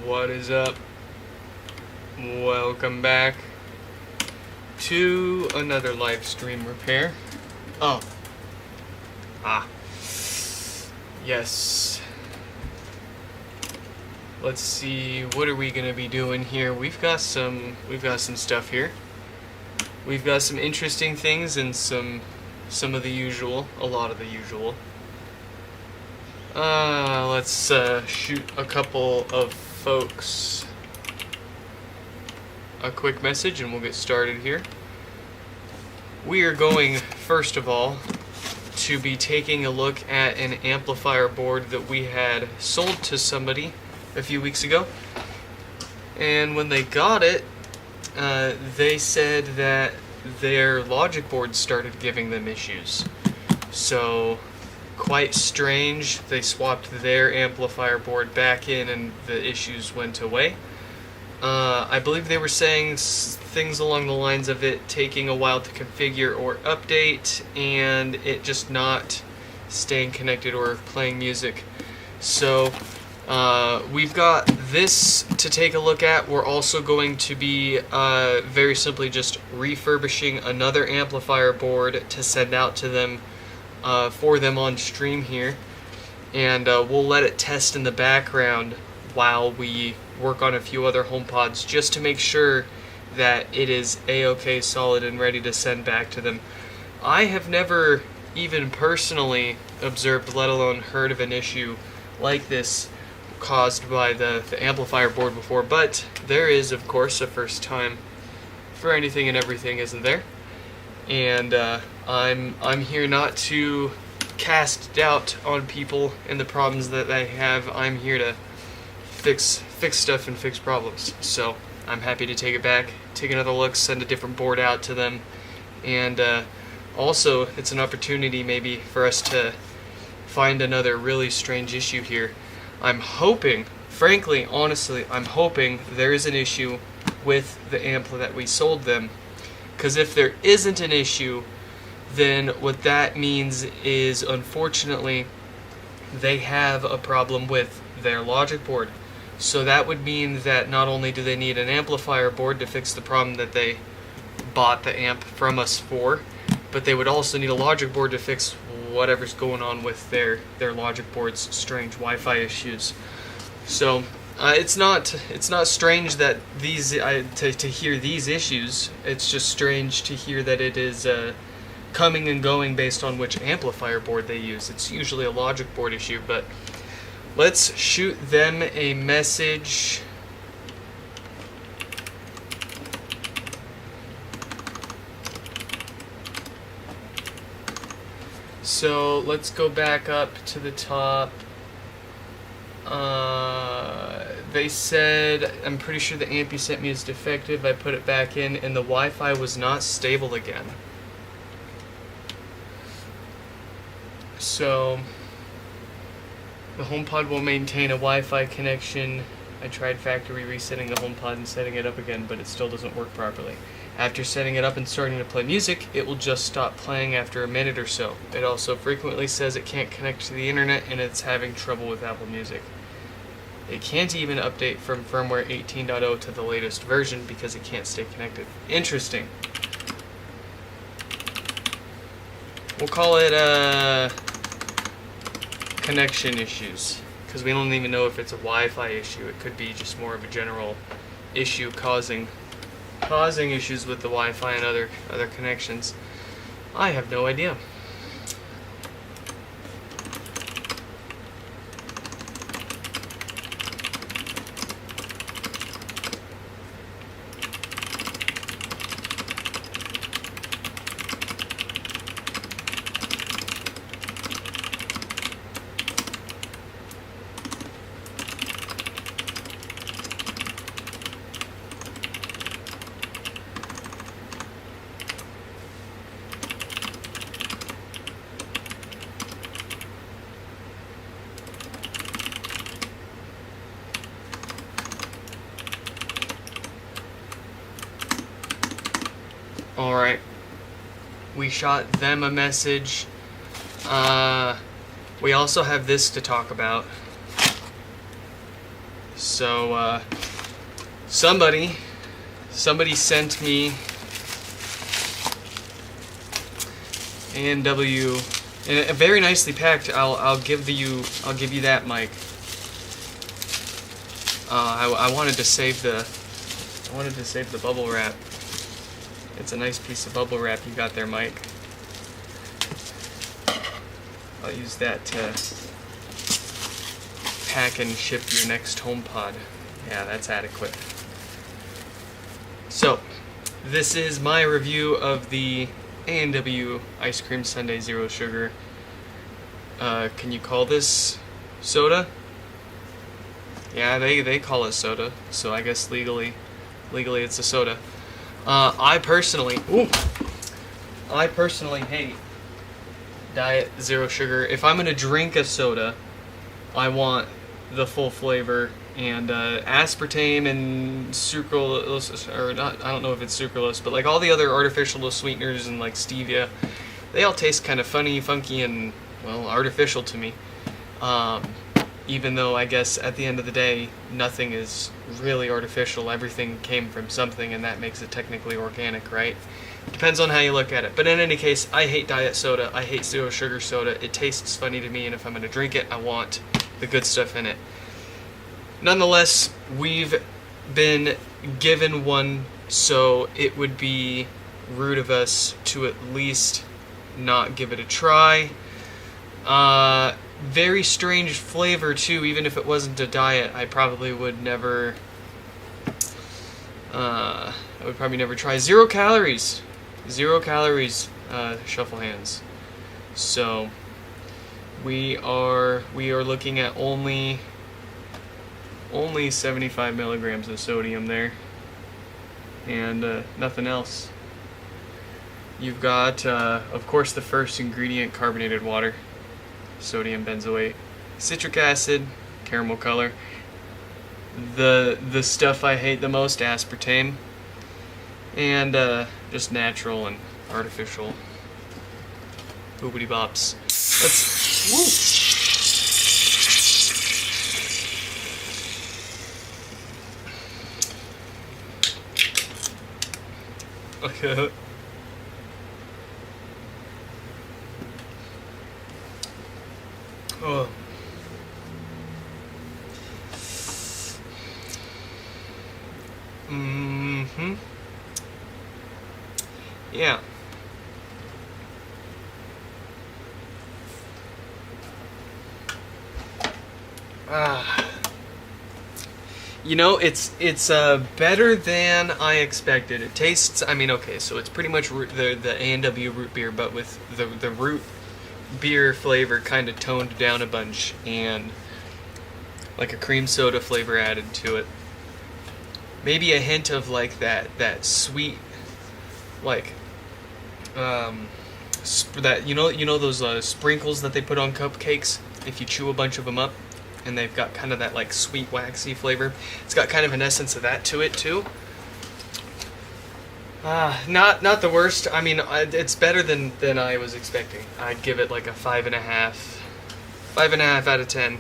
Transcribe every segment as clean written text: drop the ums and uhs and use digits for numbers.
What is up? Welcome back to another live stream repair. Yes. Let's see, what are we gonna be doing here? We've got some stuff here. We've got some interesting things and some of the usual, a lot of the usual. Let's shoot a couple of folks a quick message and we'll get started here. We are going, first of all, to be taking a look at an amplifier board that we had sold to somebody a few weeks ago. And when they got it, they said that their logic board started giving them issues. So, quite strange. They swapped their amplifier board back in and the issues went away. I believe they were saying things along the lines of it taking a while to configure or update and it just not staying connected or playing music. So we've got this to take a look at. We're also going to be very simply just refurbishing another amplifier board to send out to them for them on stream here, and we'll let it test in the background while we work on a few other HomePods just to make sure that it is a-okay, solid, and ready to send back to them. I have never even personally observed, let alone heard of an issue like this caused by the amplifier board before, but there is, of course, a first time for anything and everything, isn't there? And I'm here not to cast doubt on people and the problems that they have. I'm here to fix stuff and fix problems. So I'm happy to take it back, take another look, send a different board out to them, and also it's an opportunity maybe for us to find another really strange issue here. I'm hoping, frankly, honestly, I'm hoping there is an issue with the amp that we sold them, because if there isn't an issue, then what that means is, unfortunately, they have a problem with their logic board. So that would mean that not only do they need an amplifier board to fix the problem that they bought the amp from us for, but they would also need a logic board to fix whatever's going on with their logic board's strange Wi-Fi issues. So it's not strange that to hear these issues. It's just strange to hear that it is coming and going based on which amplifier board they use. It's usually a logic board issue, but let's shoot them a message. So let's go back up to the top. They said, I'm pretty sure the amp you sent me is defective. I put it back in and the Wi-Fi was not stable again. So the HomePod will maintain a Wi-Fi connection. I tried factory resetting the HomePod and setting it up again, but it still doesn't work properly. After setting it up and starting to play music, it will just stop playing after a minute or so. It also frequently says it can't connect to the internet and it's having trouble with Apple Music. It can't even update from firmware 18.0 to the latest version because it can't stay connected. Interesting. We'll call it connection issues, because we don't even know if it's a Wi-Fi issue. It could be just more of a general issue causing issues with the Wi-Fi and other connections. I have no idea. Alright, we shot them a message. We also have this to talk about. So somebody sent me A&W, and very nicely packed. I'll give you that, Mike. I wanted to save the bubble wrap. It's a nice piece of bubble wrap you got there, Mike. I'll use that to pack and ship your next HomePod. Yeah, that's adequate. So, this is my review of the A&W Ice Cream Sundae Zero Sugar. Can you call this soda? Yeah, they call it soda, so I guess legally it's a soda. I personally hate Diet Zero Sugar. If I'm gonna drink a soda, I want the full flavor, and aspartame and sucralose, or not, I don't know if it's sucralose, but like all the other artificial sweeteners and like stevia, they all taste kind of funny, funky, and, well, artificial to me. Even though I guess at the end of the day, nothing is really artificial. Everything came from something, and that makes it technically organic, right? Depends on how you look at it. But in any case, I hate diet soda. I hate zero sugar soda. It tastes funny to me, and if I'm going to drink it, I want the good stuff in it. Nonetheless, we've been given one, so it would be rude of us to at least not give it a try. Very strange flavor too. Even if it wasn't a diet, I probably would never. I would probably never try. 0 calories. 0 calories. Shuffle hands. So we are looking at only 75 milligrams of sodium there, and nothing else. You've got, of course, the first ingredient, carbonated water, sodium benzoate, citric acid, caramel color. The stuff I hate the most, aspartame, and just natural and artificial boobity bops. Let's. Woo. Okay. Oh. Mm-hmm. Yeah. You know, it's better than I expected. It tastes, I mean, okay, so it's pretty much the A&W root beer, but with the root beer flavor kind of toned down a bunch, and like a cream soda flavor added to it. Maybe a hint of like that sweet, like that you know those sprinkles that they put on cupcakes if you chew a bunch of them up, and they've got kind of that like sweet waxy flavor. It's got kind of an essence of that to it too. Not the worst. I mean, it's better than I was expecting. I'd give it like a 5.5 out of 10.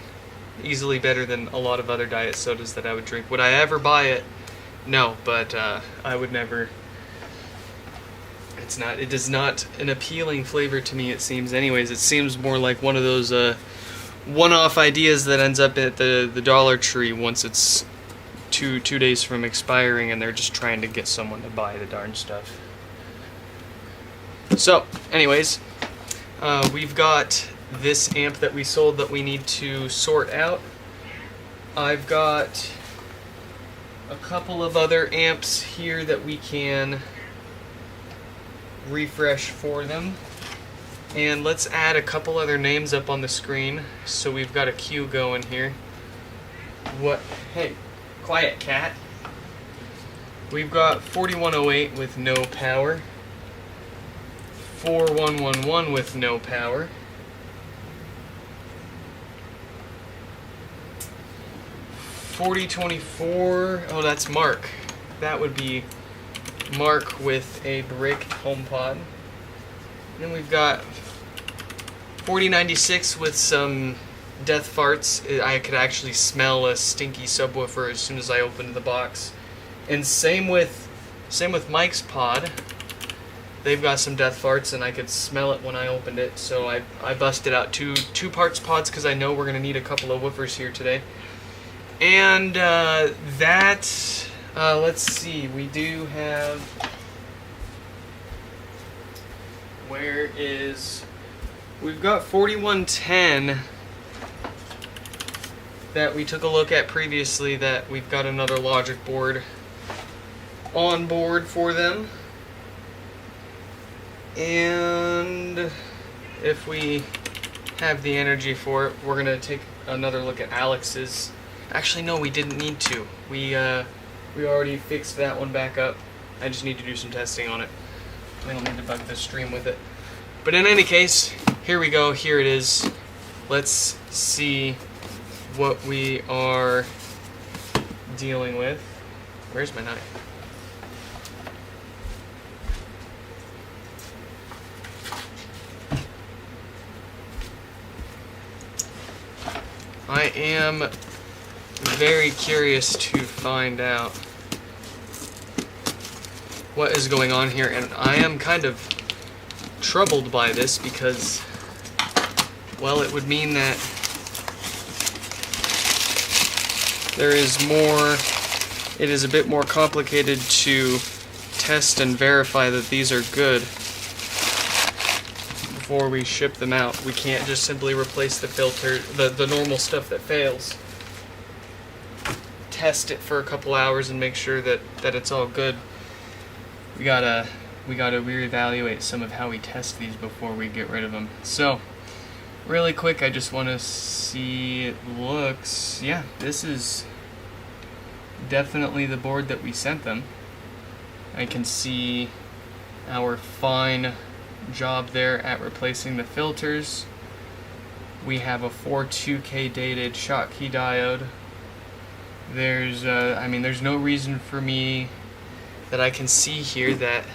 Easily better than a lot of other diet sodas that I would drink. Would I ever buy it? No, but I would never. It is not an appealing flavor to me, it seems. Anyways, it seems more like one of those one-off ideas that ends up at the Dollar Tree once it's two days from expiring, and they're just trying to get someone to buy the darn stuff. So, anyways, we've got this amp that we sold that we need to sort out. I've got a couple of other amps here that we can refresh for them. And let's add a couple other names up on the screen so we've got a queue going here. What? Hey, quiet cat. We've got 4108 with no power, 4111 with no power, 4024, oh, that's Mark. That would be Mark with a brick HomePod. Then we've got 4096 with some death farts. I could actually smell a stinky subwoofer as soon as I opened the box. And same with Mike's pod. They've got some death farts, and I could smell it when I opened it. So I busted out two parts pods because I know we're gonna need a couple of woofers here today. And let's see, we do have. We've got 4110 that we took a look at previously, that we've got another logic board on board for them. And if we have the energy for it, we're gonna take another look at Alex's. Actually, no, we didn't need to. We already fixed that one back up. I just need to do some testing on it. We don't need to bug the stream with it. But in any case, here we go. Here it is. Let's see what we are dealing with. Where's my knife? I am very curious to find out what is going on here, and I am kind of troubled by this because, well, it would mean that there is more, it is a bit more complicated to test and verify that these are good before we ship them out. We can't just simply replace the filter, the normal stuff that fails. Test it for a couple hours and make sure that it's all good. We gotta reevaluate some of how we test these before we get rid of them. So, really quick, I just want to see it looks. Yeah, this is definitely the board that we sent them. I can see our fine job there at replacing the filters. We have a 42K dated Schottky diode. There's there's no reason for me that I can see here that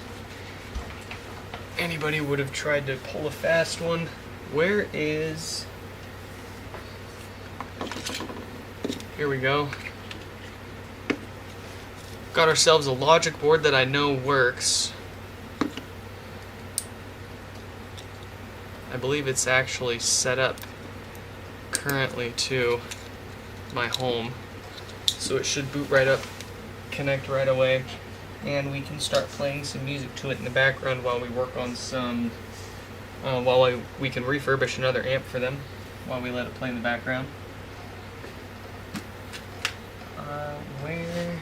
anybody would have tried to pull a fast one. Where is... Here we go. Got ourselves a logic board that I know works. I believe it's actually set up currently to my home. So it should boot right up, connect right away, and we can start playing some music to it in the background while we work on some, we can refurbish another amp for them while we let it play in the background. Where?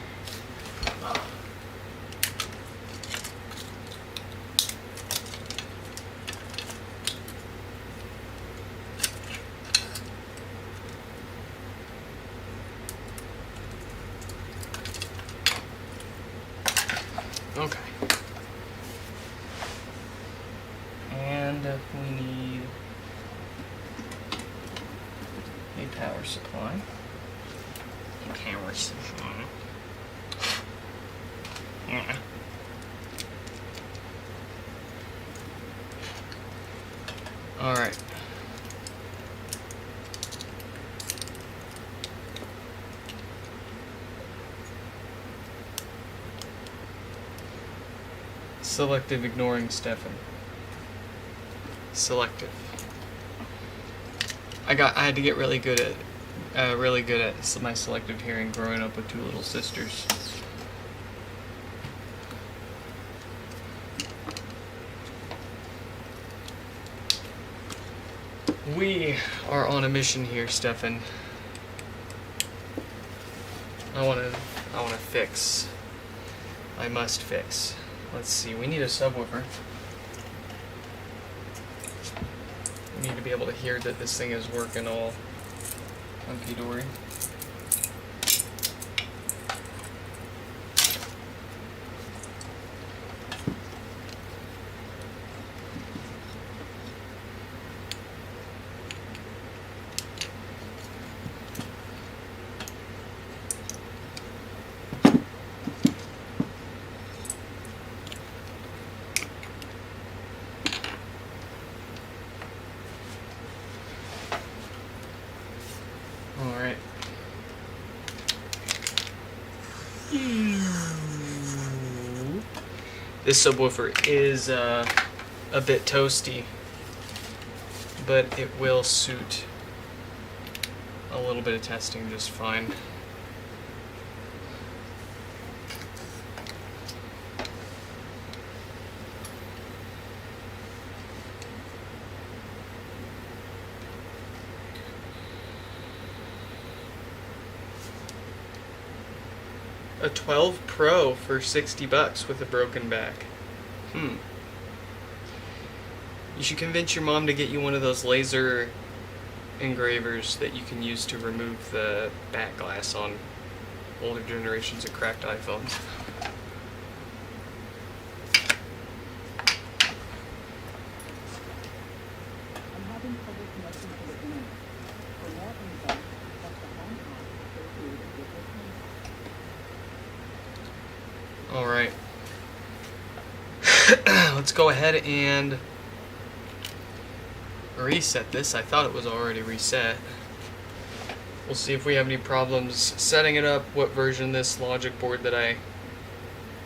Okay. And we need a power supply. Yeah. All right. Selective ignoring Stefan. Selective. I had to get really good at my selective hearing growing up with two little sisters. We are on a mission here, Stefan. I wanna fix. I must fix. Let's see, we need a subwoofer. We need to be able to hear that this thing is working all hunky-dory. This subwoofer is a bit toasty, but it will suit a little bit of testing just fine. A 12 Pro for $60 with a broken back. You should convince your mom to get you one of those laser engravers that you can use to remove the back glass on older generations of cracked iPhones. Alright. Let's go ahead and reset this. I thought it was already reset. We'll see if we have any problems setting it up, what version this logic board that I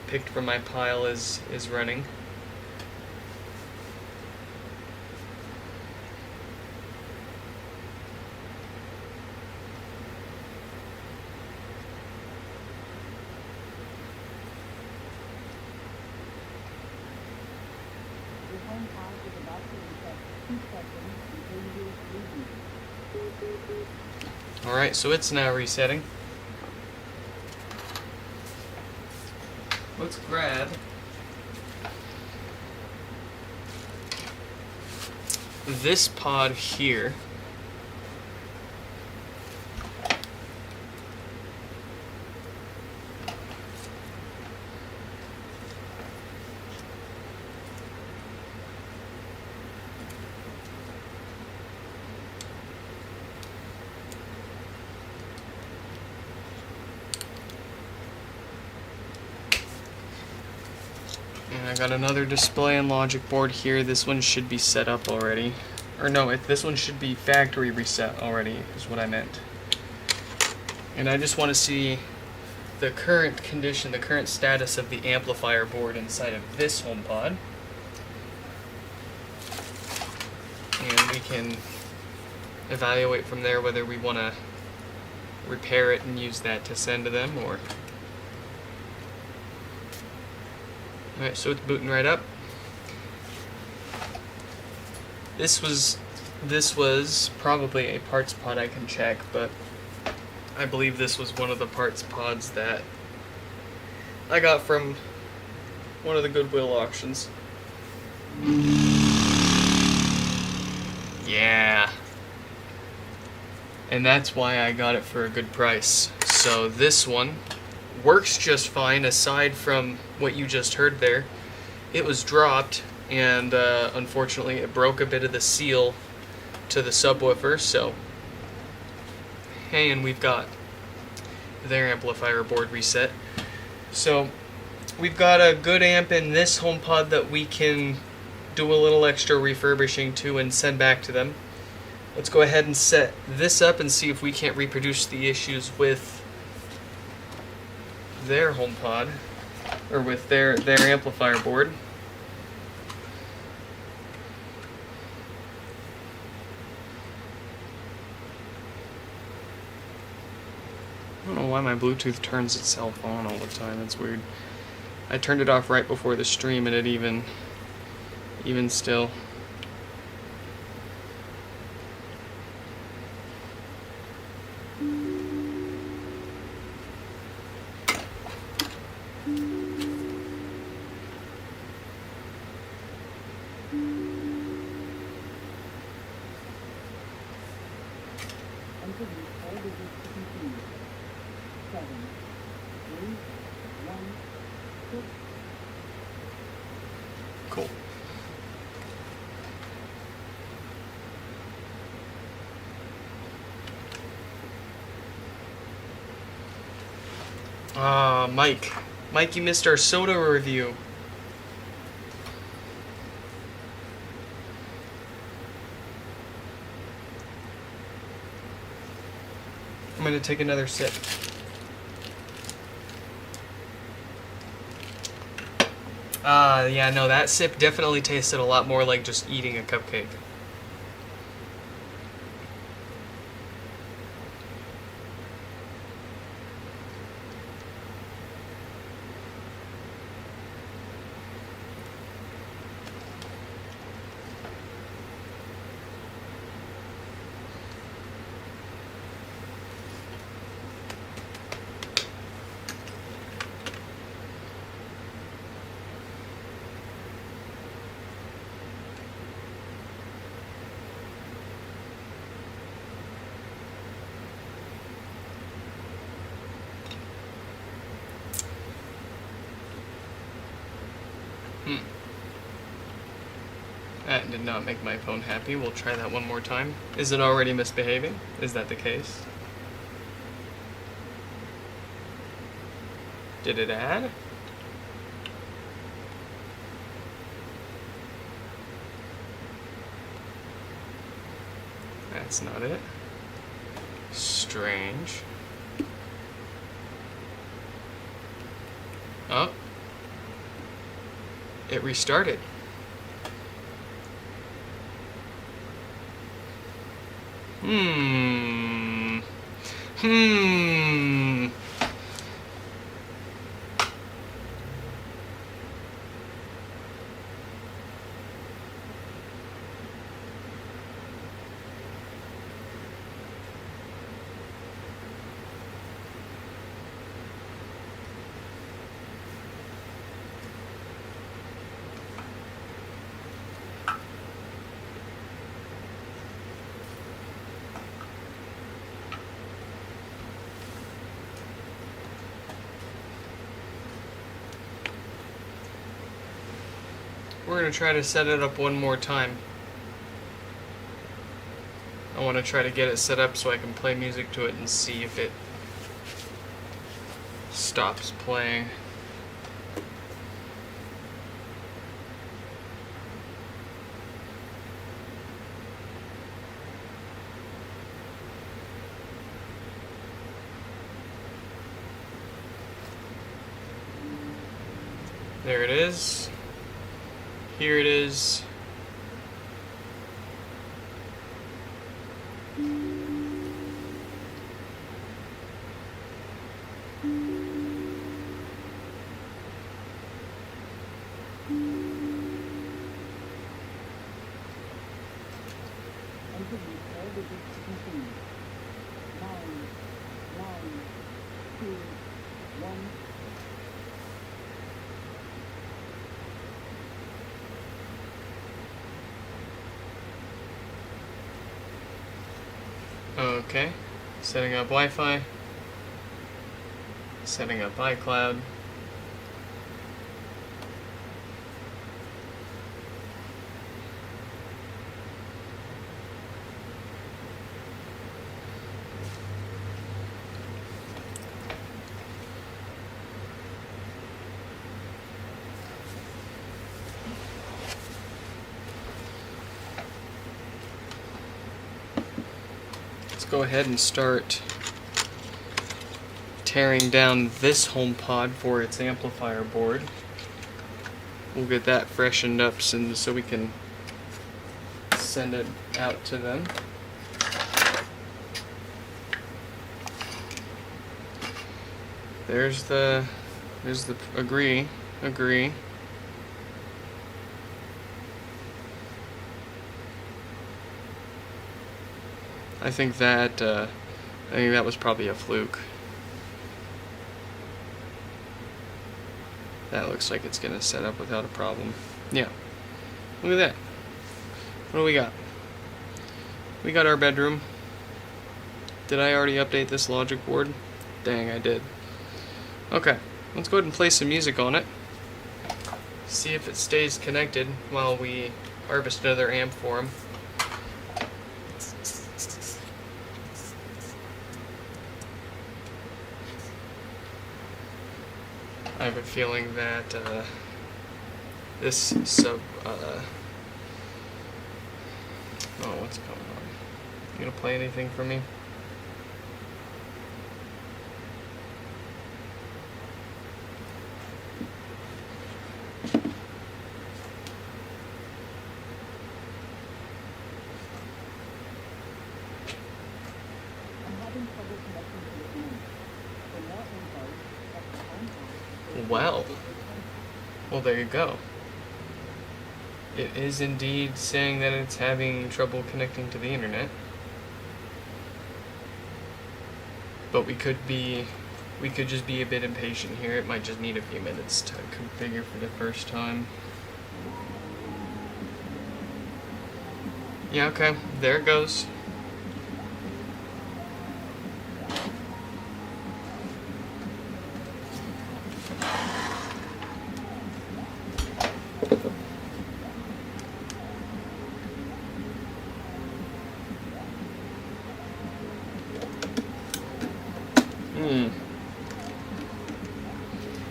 picked from my pile is running. Alright, so it's now resetting. Let's grab this pod here. And I got another display and logic board here. This one should be set up already. Or no, this one should be factory reset already, is what I meant. And I just want to see the current condition, the current status of the amplifier board inside of this HomePod. And we can evaluate from there whether we want to repair it and use that to send to them, or... Alright, so it's booting right up. This was probably a parts pod I can check, but I believe this was one of the parts pods that I got from one of the Goodwill auctions. Yeah. And that's why I got it for a good price. So this one works just fine, aside from what you just heard there. It was dropped, and unfortunately it broke a bit of the seal to the subwoofer, so hey, and we've got their amplifier board reset. So we've got a good amp in this HomePod that we can do a little extra refurbishing to and send back to them. Let's go ahead and set this up and see if we can't reproduce the issues with their HomePod, or with their amplifier board. I don't know why my Bluetooth turns itself on all the time. It's weird. I turned it off right before the stream, and it even still. Cool. Mike, you missed our soda review. I'm going to take another sip. Yeah, no, that sip definitely tasted a lot more like just eating a cupcake. That did not make my phone happy. We'll try that one more time. Is it already misbehaving? Is that the case? Did it add? That's not it. Strange. Oh. It restarted. Hmm. We're going to try to set it up one more time. I want to try to get it set up so I can play music to it and see if it stops playing. There it is. Here it is. Okay, setting up Wi-Fi, setting up iCloud. Go ahead and start tearing down this HomePod for its amplifier board. We'll get that freshened up so we can send it out to them. There's the agree. I think that was probably a fluke. That looks like it's gonna set up without a problem. Yeah. Look at that. What do we got? We got our bedroom. Did I already update this logic board? Dang, I did. Okay, let's go ahead and play some music on it. See if it stays connected while we harvest another amp for him. I have a feeling that this sub. Oh, what's going on? You gonna play anything for me? Well, there you go. It is indeed saying that it's having trouble connecting to the internet. But we could just be a bit impatient here. It might just need a few minutes to configure for the first time. Yeah, okay, there it goes.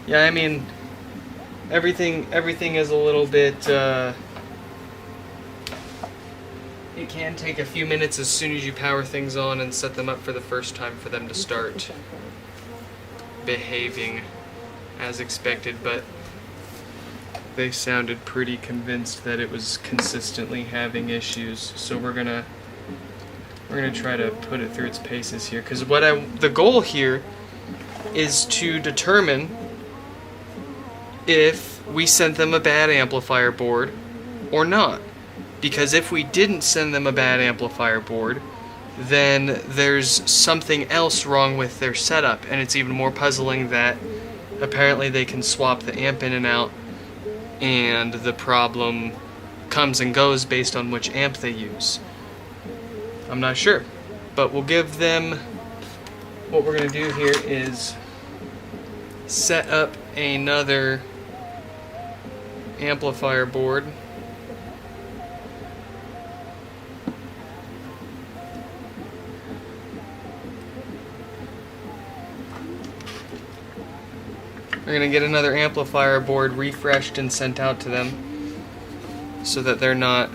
Yeah, I mean, everything is a little bit, it can take a few minutes as soon as you power things on and set them up for the first time for them to start behaving as expected, but they sounded pretty convinced that it was consistently having issues, so we're gonna try to put it through its paces here, because the goal here is to determine if we sent them a bad amplifier board or not. Because if we didn't send them a bad amplifier board, then there's something else wrong with their setup, and it's even more puzzling that apparently they can swap the amp in and out, and the problem comes and goes based on which amp they use. I'm not sure, but we'll give them, what we're going to do here is set up another amplifier board. We're going to get another amplifier board refreshed and sent out to them so that they're not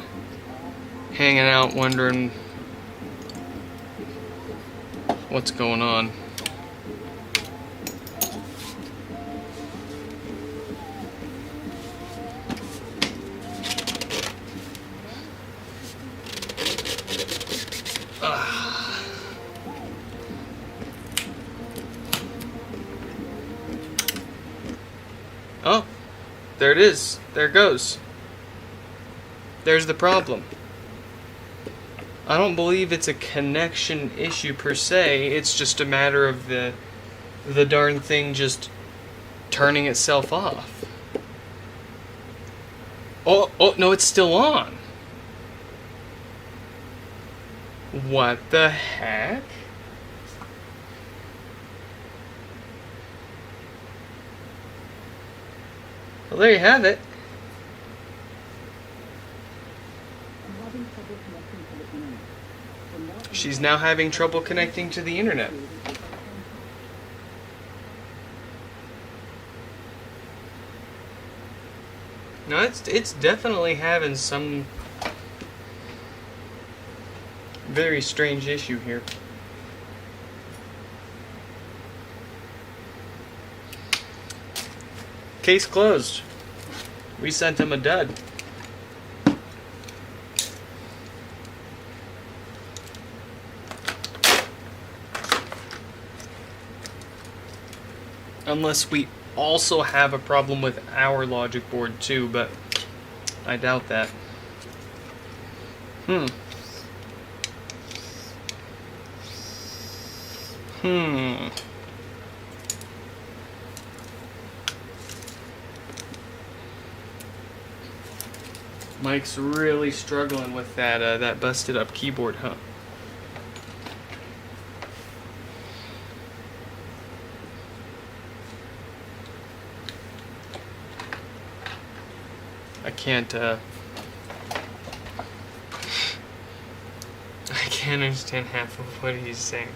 hanging out wondering what's going on. Oh, there it is. There it goes. There's the problem. I don't believe it's a connection issue per se. It's just a matter of the darn thing just turning itself off. Oh, no, it's still on. What the heck? Well, there you have it. She's now having trouble connecting to the internet. No, it's definitely having some very strange issue here. Case closed. We sent him a dud. Unless we also have a problem with our logic board too, but I doubt that. Mike's really struggling with that busted up keyboard, huh? I can't understand half of what he's saying.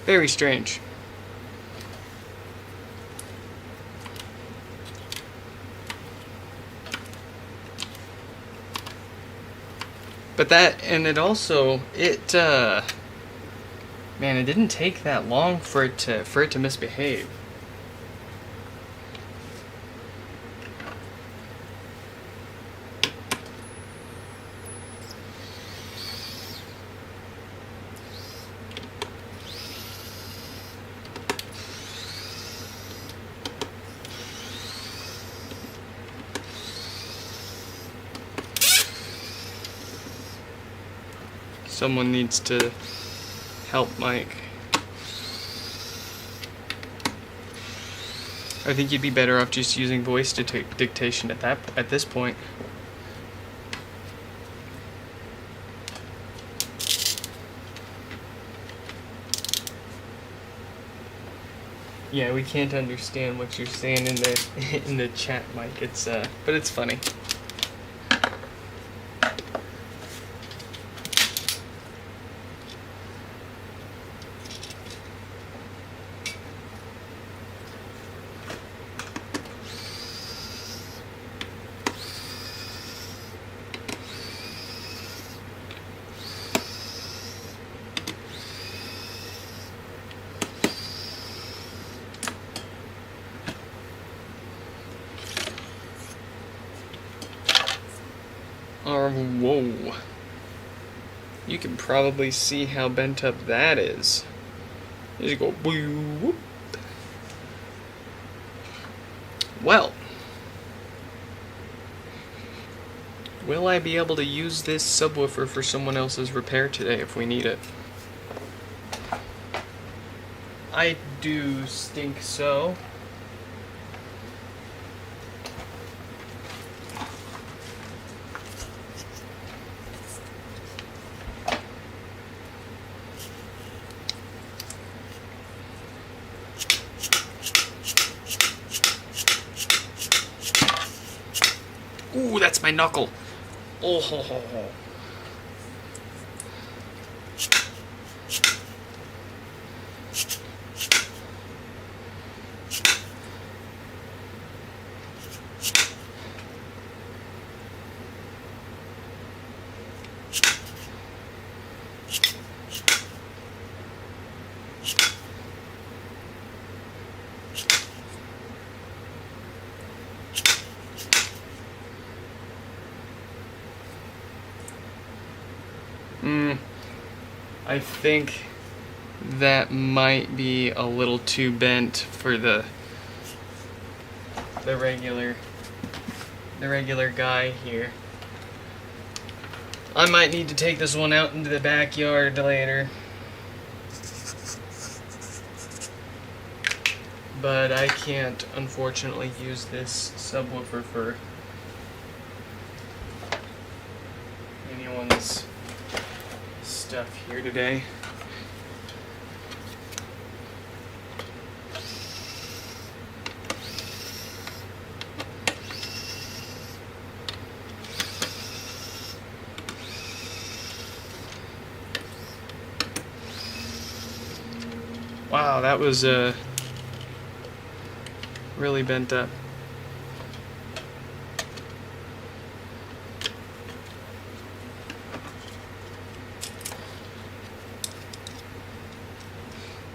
Very strange. But that, and it also, man, it didn't take that long for it to misbehave. Someone needs to help Mike. I think you'd be better off just using voice dictation at this point. Yeah, we can't understand what you're saying in the chat, Mike. But it's funny. Whoa. You can probably see how bent up that is. There you go. Whoop. Well, will I be able to use this subwoofer for someone else's repair today if we need it? I do think so. Ooh, that's my knuckle. Oh, ho, ho, ho. I think that might be a little too bent for the regular guy here. I might need to take this one out into the backyard later. But I can't, unfortunately, use this subwoofer for anyone's stuff here today. Wow, that was really bent up.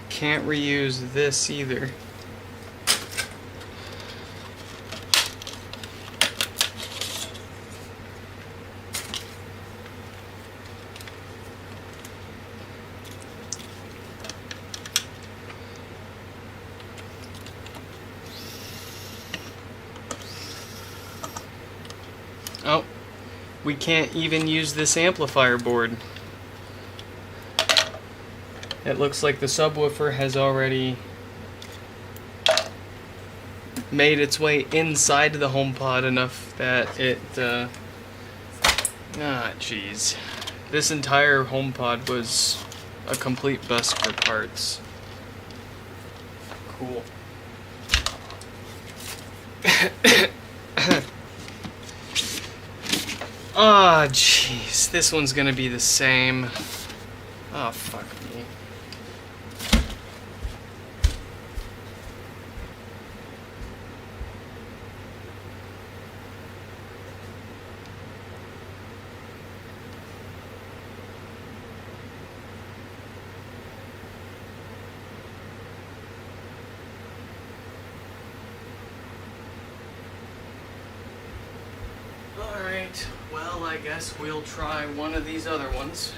Can't reuse this either. Oh, we can't even use this amplifier board. It looks like the subwoofer has already made its way inside the HomePod enough that it, jeez. This entire HomePod was a complete bust for parts. Cool. Ah, jeez. This one's gonna be the same. Oh, fuck me. Well, I guess we'll try one of these other ones.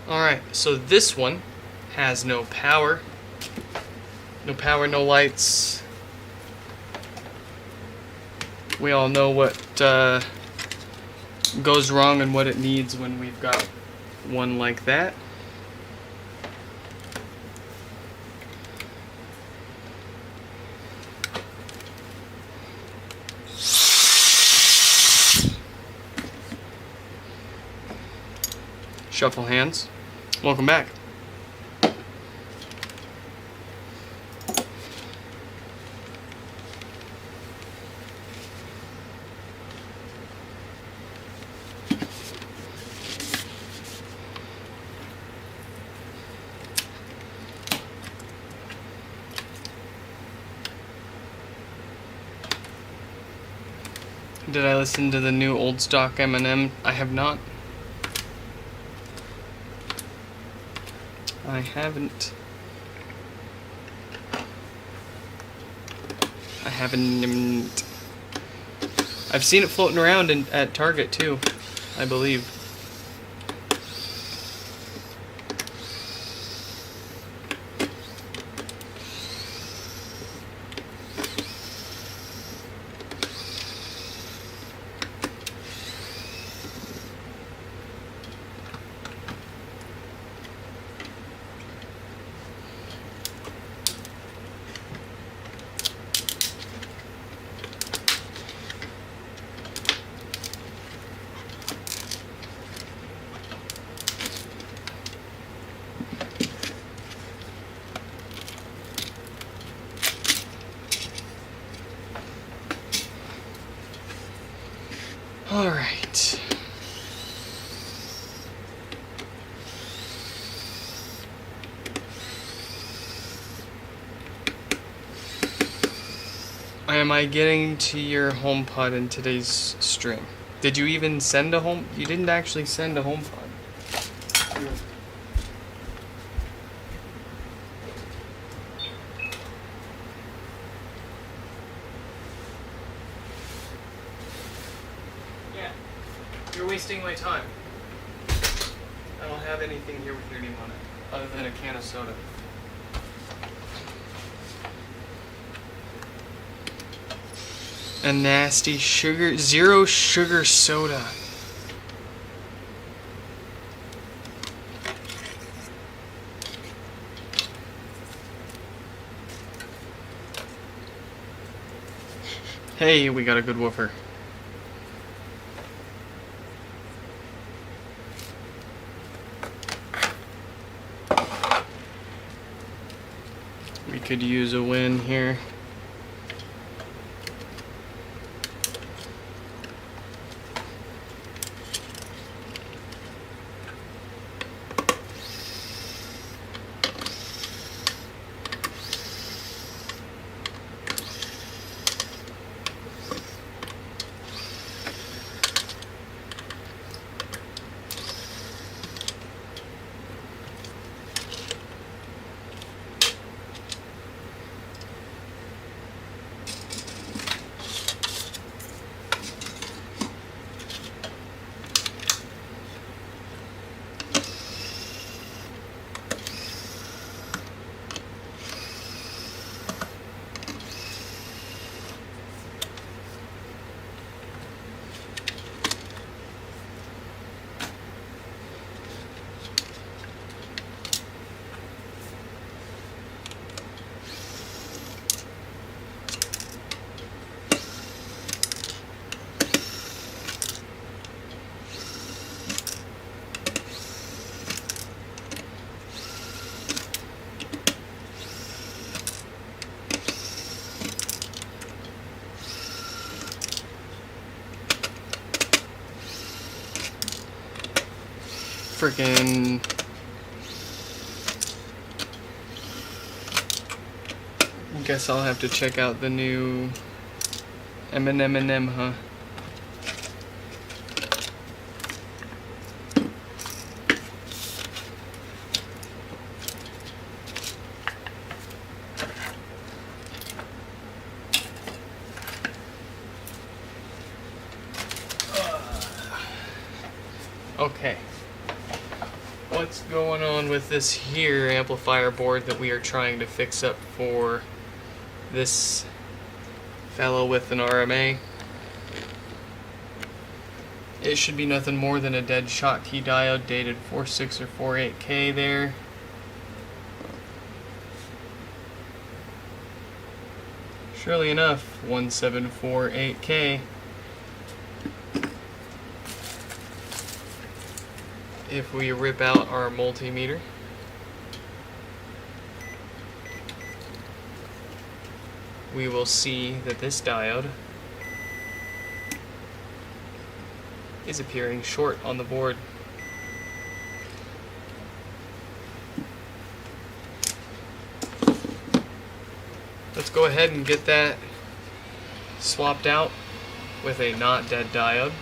Alright, so this one has no power. No power, no lights. We all know what goes wrong and what it needs when we've got one like that. Shuffle hands. Welcome back. Did I listen to the new old stock M&M? I have not. I haven't. I've seen it floating around at Target too, I believe. All right. Am I getting to your HomePod in today's stream? Did you even send a home? You didn't actually send a HomePod. Yeah, you're wasting my time. I don't have anything here with your name on it, other than a can of soda. A nasty zero sugar soda. Hey, we got a good woofer. We could use a win here. freaking... I guess I'll have to check out the new M&M, huh? Okay. What's going on with this here amplifier board that we are trying to fix up for this fellow with an RMA? It should be nothing more than a dead Schottky diode dated 46 or 48K there. Surely enough, 1748K. If we rip out our multimeter, we will see that this diode is appearing short on the board. Let's go ahead and get that swapped out with a not dead diode.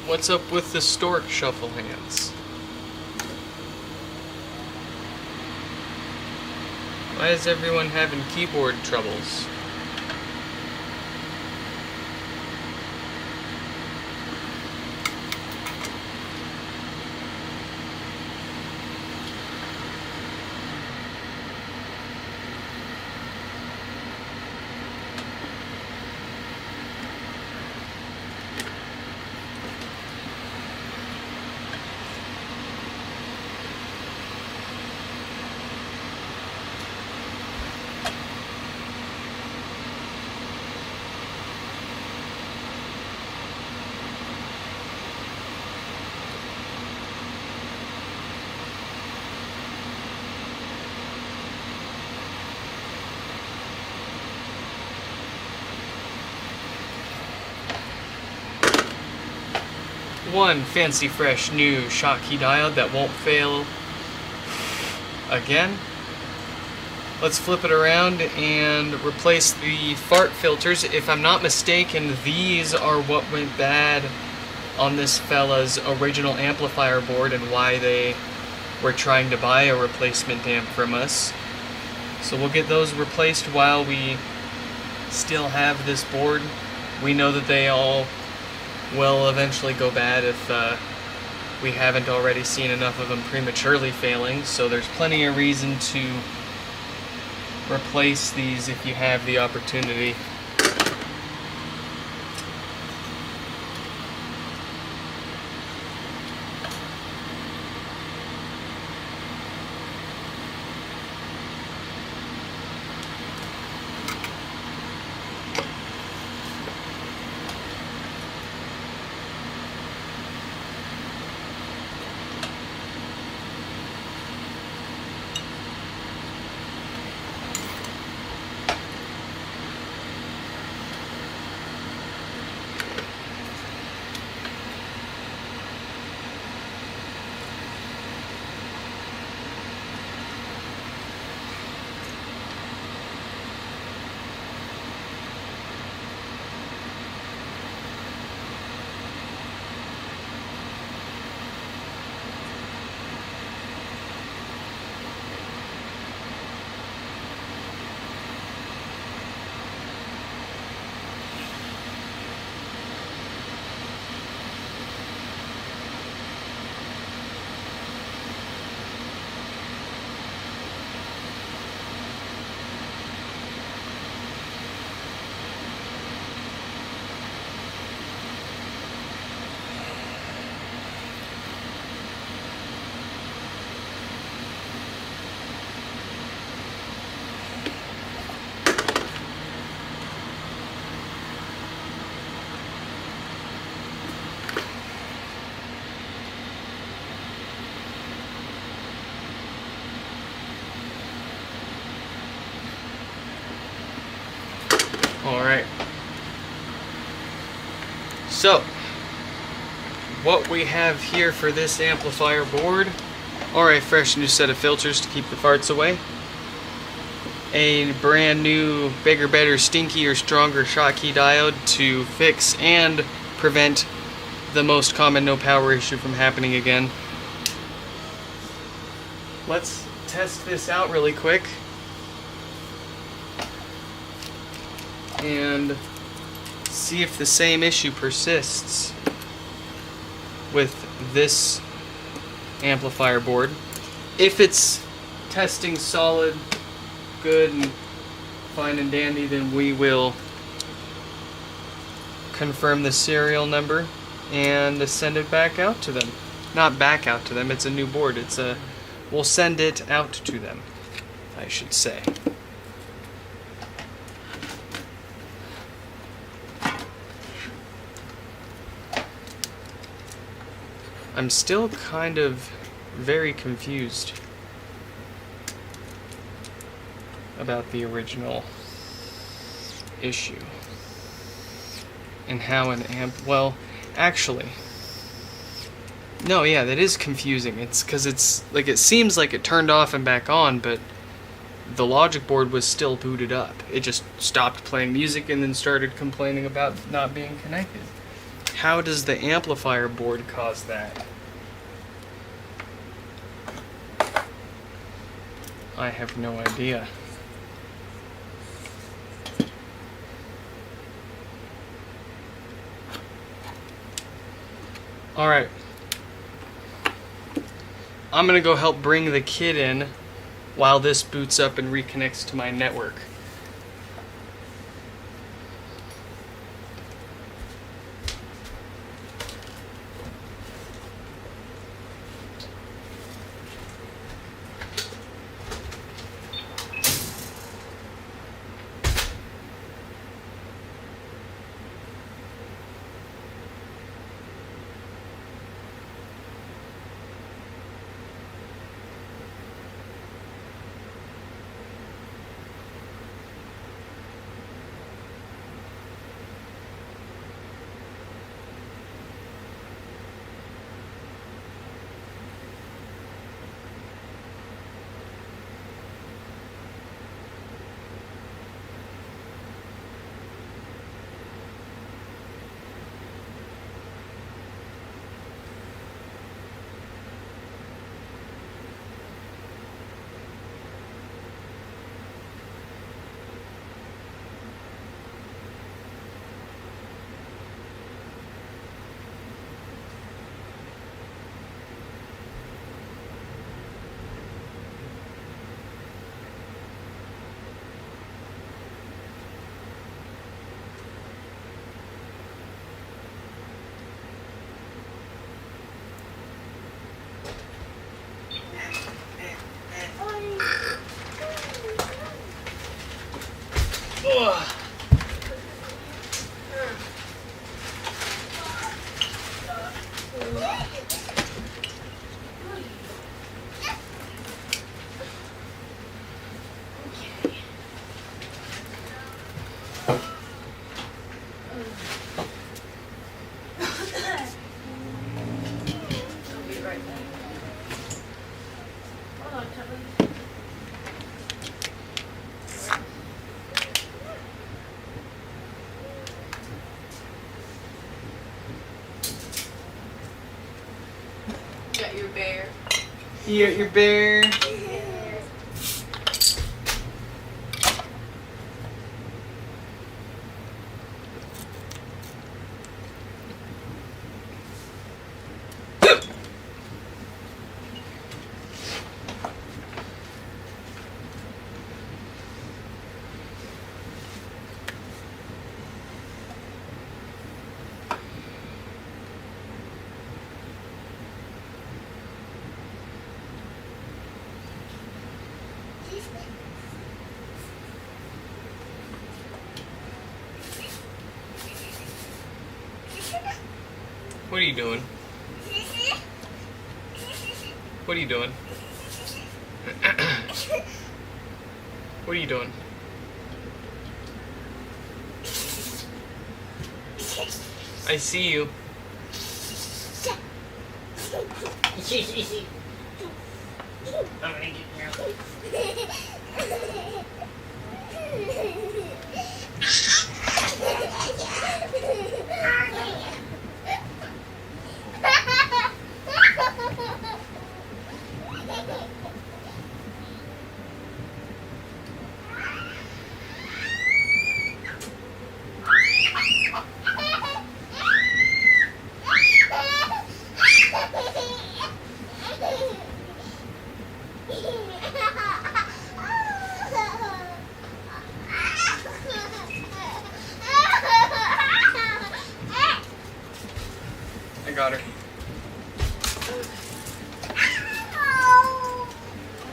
What's up with the stork shuffle hands? Why is everyone having keyboard troubles? One fancy fresh new Schottky diode that won't fail again. Let's flip it around and replace the fart filters. If I'm not mistaken, these are what went bad on this fella's original amplifier board and why they were trying to buy a replacement amp from us. So we'll get those replaced while we still have this board. We know that they all will eventually go bad if we haven't already seen enough of them prematurely failing, so there's plenty of reason to replace these if you have the opportunity. Alright. So, what we have here for this amplifier board, alright, fresh new set of filters to keep the farts away. A brand new, bigger, better, stinkier, stronger Schottky diode to fix and prevent the most common no power issue from happening again. Let's test this out really quick and see if the same issue persists with this amplifier board. If it's testing solid, good and fine and dandy, then we will confirm the serial number and send it back out to them. Not back out to them, it's a new board. We'll send it out to them, I should say. I'm still kind of very confused about the original issue and how an well, actually, no, yeah, that is confusing. It's because it's like, it seems like it turned off and back on, but the logic board was still booted up. It just stopped playing music and then started complaining about not being connected. How does the amplifier board cause that? I have no idea. Alright. I'm gonna go help bring the kid in while this boots up and reconnects to my network. Got your bear. You got your bear. What are you doing? What are you doing? What are you doing? I see you. I'm gonna get I got her.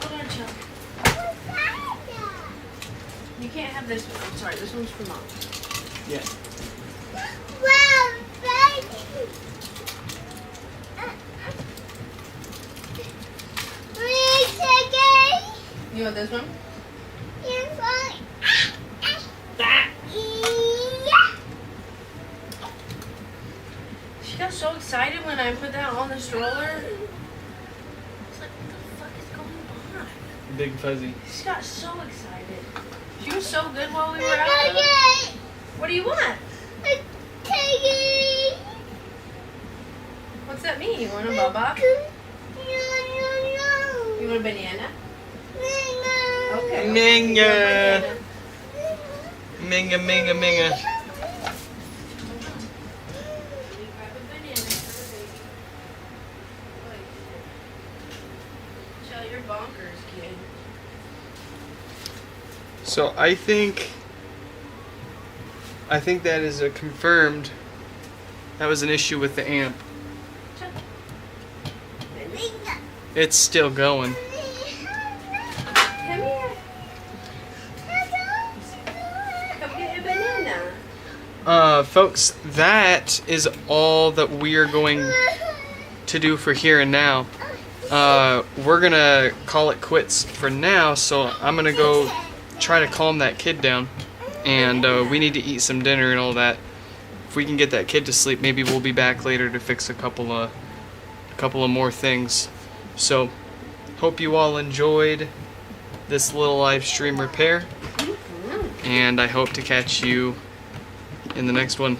Hold on, Chuck. You can't have this one. I'm sorry, this one's for Mom. Yeah. You want this one? She got so excited when I put that on the stroller. I was like, what the fuck is going on? Big fuzzy. She got so excited. She was so good while we were out. What do you want? What's that mean? You want a baba? You want a banana? Okay. Minga. You want a banana. Minga, minga, minga. Let me grab a banana for the baby. Chill, you're bonkers, kid. So I think that is a confirmed. That was an issue with the amp. Chill. It's still going. Come here. Come get a banana. Folks, that is all that we are going to do for here and now. We're gonna call it quits for now, so I'm gonna go try to calm that kid down, and we need to eat some dinner and all that. If we can get that kid to sleep, maybe we'll be back later to fix a couple of more things. So, hope you all enjoyed this little live stream repair, and I hope to catch you in the next one.